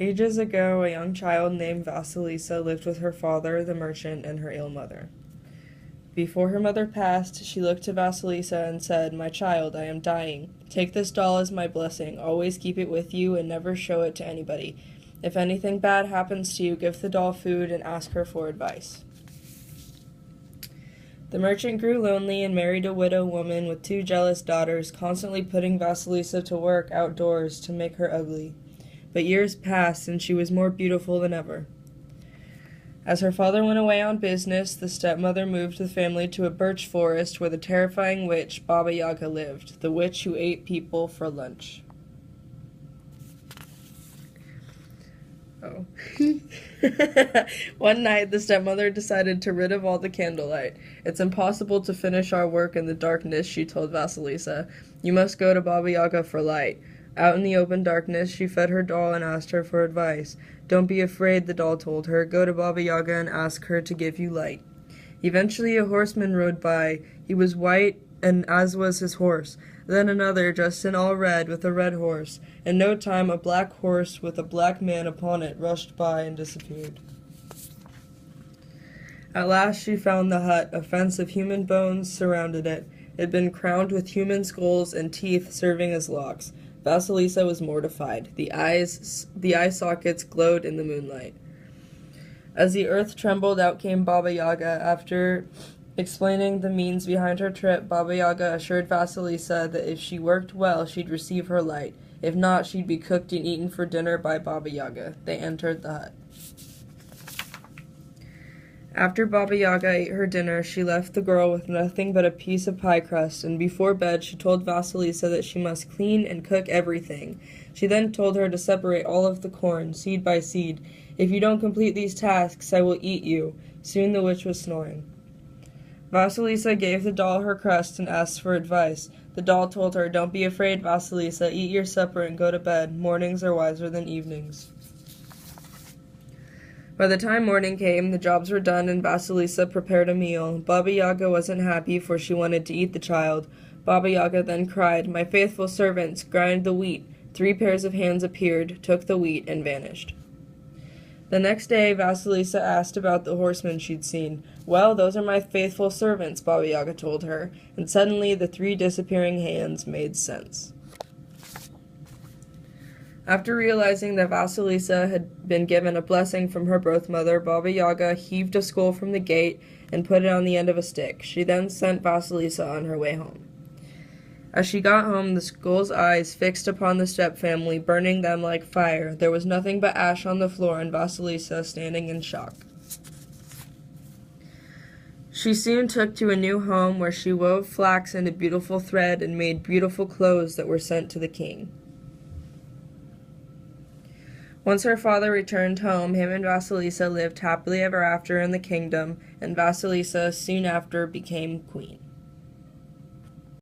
Ages ago, a young child named Vasilisa lived with her father, the merchant, and her ill mother. Before her mother passed, she looked to Vasilisa and said, "My child, I am dying. Take this doll as my blessing. Always keep it with you and never show it to anybody. If anything bad happens to you, give the doll food and ask her for advice." The merchant grew lonely and married a widow woman with 2 jealous daughters, constantly putting Vasilisa to work outdoors to make her ugly. But years passed, and she was more beautiful than ever. As her father went away on business, the stepmother moved the family to a birch forest where the terrifying witch Baba Yaga lived, the witch who ate people for lunch. Oh. One night, the stepmother decided to rid of all the candlelight. "It's impossible to finish our work in the darkness," she told Vasilisa. "You must go to Baba Yaga for light." Out in the open darkness, she fed her doll and asked her for advice. "Don't be afraid," the doll told her. "Go to Baba Yaga and ask her to give you light." Eventually, a horseman rode by. He was white, and as was his horse. Then another, dressed in all red, with a red horse. In no time, a black horse with a black man upon it rushed by and disappeared. At last she found the hut. A fence of human bones surrounded it. It had been crowned with human skulls and teeth serving as locks. Vasilisa was mortified. The eye sockets glowed in the moonlight. As the earth trembled, out came Baba Yaga. After explaining the means behind her trip, Baba Yaga assured Vasilisa that if she worked well, she'd receive her light. If not, she'd be cooked and eaten for dinner by Baba Yaga. They entered the hut. After Baba Yaga ate her dinner, she left the girl with nothing but a piece of pie crust, and before bed she told Vasilisa that she must clean and cook everything. She then told her to separate all of the corn, seed by seed. "If you don't complete these tasks, I will eat you." Soon the witch was snoring. Vasilisa gave the doll her crust and asked for advice. The doll told her, "Don't be afraid, Vasilisa. Eat your supper and go to bed. Mornings are wiser than evenings." By the time morning came, the jobs were done and Vasilisa prepared a meal. Baba Yaga wasn't happy, for she wanted to eat the child. Baba Yaga then cried, "My faithful servants, grind the wheat." 3 pairs of hands appeared, took the wheat, and vanished. The next day, Vasilisa asked about the horsemen she'd seen. "Well, those are my faithful servants," Baba Yaga told her, and suddenly the 3 disappearing hands made sense. After realizing that Vasilisa had been given a blessing from her birth mother, Baba Yaga heaved a skull from the gate and put it on the end of a stick. She then sent Vasilisa on her way home. As she got home, the skull's eyes fixed upon the step-family, burning them like fire. There was nothing but ash on the floor and Vasilisa standing in shock. She soon took to a new home where she wove flax into beautiful thread and made beautiful clothes that were sent to the king. Once her father returned home, him and Vasilisa lived happily ever after in the kingdom, and Vasilisa soon after became queen.